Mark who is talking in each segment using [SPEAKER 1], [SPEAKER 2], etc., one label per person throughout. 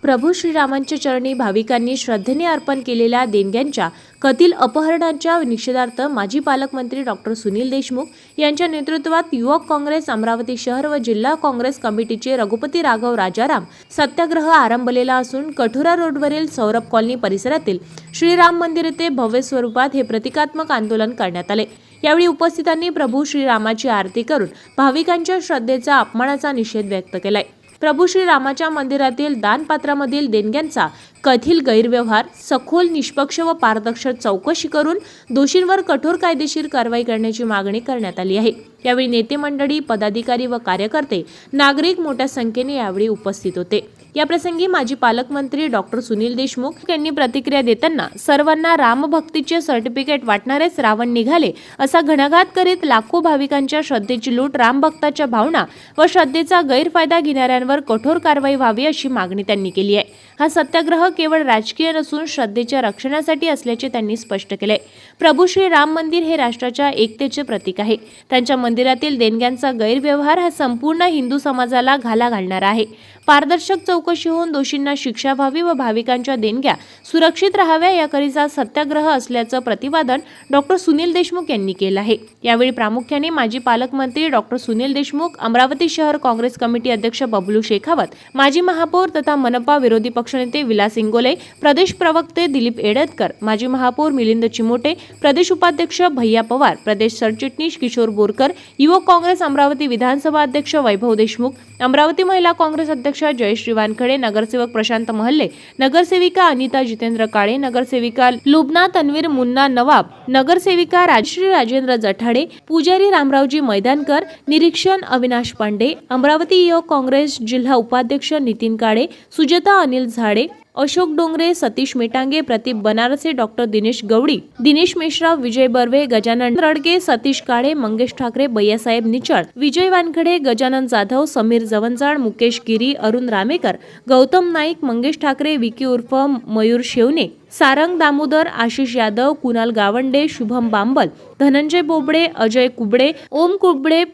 [SPEAKER 1] प्रभू श्रीरामांच्या चरणी भाविकांनी श्रद्धेने अर्पण केलेल्या देणग्यांच्या कथित अपहरणाच्या निषेधार्थ माजी पालकमंत्री डॉक्टर सुनील देशमुख यांच्या नेतृत्वात युवक काँग्रेस अमरावती शहर व जिल्हा काँग्रेस कमिटीचे रघुपती राघव राजाराम सत्याग्रह आरंभलेला असून कठोरा रोडवरील सौरभ कॉलनी परिसरातील श्रीराम मंदिर येथे भव्य स्वरूपात हे प्रतिकात्मक आंदोलन करण्यात आले। यावेळी उपस्थितांनी प्रभू श्रीरामाची आरती करून भाविकांच्या श्रद्धेचा अपमानाचा निषेध व्यक्त केलाय। प्रभू श्रीरामाच्या मंदिरातील दानपात्रामधील देणग्यांचा कथित गैरव्यवहार सखोल निष्पक्ष व पारदर्शक चौकशी करून दोषींवर कठोर कायदेशीर कारवाई करण्याची मागणी करण्यात आली आहे। यावेळी नेते मंडळी, पदाधिकारी व कार्यकर्ते, नागरिक मोठ्या संख्येने यावेळी उपस्थित होते। या प्रसंगी माजी पालकमंत्री डॉक्टर सुनील देशमुख यांनी प्रतिक्रिया देताना सर्वांना रामभक्तीचे सर्टिफिकेट वाटणारेच रावण निघाले असा घणाघात करीत लाखो भाविकांच्या श्रद्धेची लूट, रामभक्ताच्या भावना व श्रद्धेचा गैरफायदा घेणाऱ्यांवर कठोर कारवाई व्हावी अशी मागणी त्यांनी केली आहे। हा सत्याग्रह केवळ राजकीय नसून श्रद्धेच्या रक्षणासाठी असल्याचे त्यांनी स्पष्ट केले। प्रभू श्री राम मंदिर हे राष्ट्राच्या एकतेचे प्रतीक आहे। त्यांच्या मंदिरातील देणग्यांचा गैरव्यवहार हा संपूर्ण हिंदू समाजाला घाला घालणारा आहे। पारदर्शक चौकशी होऊन दोषींना शिक्षा व्हावी व भाविकांच्या देणग्या सुरक्षित राहाव्या याकरिता सत्याग्रह असल्याचं प्रतिपादन डॉक्टर सुनील देशमुख यांनी केलं आहे। यावेळी प्रामुख्याने माजी पालकमंत्री डॉक्टर सुनील देशमुख, अमरावती शहर काँग्रेस कमिटी अध्यक्ष बबलू शेखावत, माजी महापौर तथा मनपा विरोधी पक्षनेते विलास इंगोले, प्रदेश प्रवक्ते दिलीप एडतकर, माजी महापौर मिलिंद चिमोटे, प्रदेश उपाध्यक्ष भैया पवार, प्रदेश सरचिटणीस किशोर बोरकर, युवक काँग्रेस अमरावती विधानसभा अध्यक्ष वैभव देशमुख, अमरावती महिला काँग्रेस अध्यक्ष जयश्री वानखडे, नगरसेवक प्रशांत महल्ले, नगरसेविका अनिता जितेंद्र काळे, नगरसेविका लुबना तन्वीर मुन्ना नवाब, नगरसेविका राजश्री राजेंद्र जठाडे, पुजारी रामरावजी मैदानकर, निरीक्षण अविनाश पांडे, अमरावती युवक काँग्रेस जिल्हा उपाध्यक्ष नितीन काळे, सुजाता अनिल झाडे, अशोक डोंगरे, सतीश मेटांगे, प्रतीप बनारसे, डॉक्टर दिनेश गवडी, दिनेश मेश्राव, विजय बर्वे, गजानन रडगे, सतीश काळे, मंगेश ठाकरे, भैयासाहेब निचळ, विजय वानखडे, गजानन जाधव, समीर जवंजाळ, मुकेश गिरी, अरुण रामेकर, गौतम नाईक, मंगेश ठाकरे, विकी उर्फ मयूर शेवणे, सारंग दामोदर, आशिष यादव, कुणाल गावंडे, शुभम बांबल, धनंजय बोबडे, अजय कुबडे, ओम कुबडे,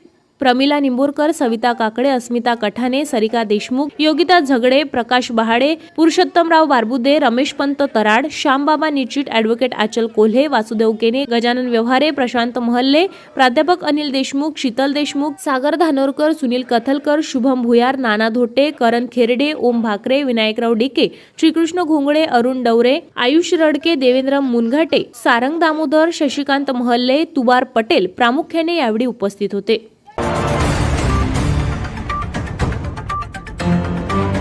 [SPEAKER 1] प्रमिला निंबोरकर, सविता काकडे, अस्मिता कठाने, सरिका देशमुख, योगिता झगडे, प्रकाश बहाडे, पुरुषोत्तमराव बारबुदे, रमेश पंत तराड, श्यामबाबा निचित, ॲडव्होकेट आचल कोल्हे, वासुदेव केने, गजानन व्यवहारे, प्रशांत महल्ले, प्राध्यापक अनिल देशमुख, शीतल देशमुख, सागर धानोरकर, सुनील कथलकर, शुभम भुयार, नाना धोटे, करण खेरडे, ओम भाकरे, विनायकराव डिके, श्रीकृष्ण घोंगडे, अरुण डवरे, आयुष रडके, देवेंद्र मुनघाटे, सारंग दामोदर, शशिकांत महल्ले, तुबार पटेल प्रामुख्याने यावेळी उपस्थित होते।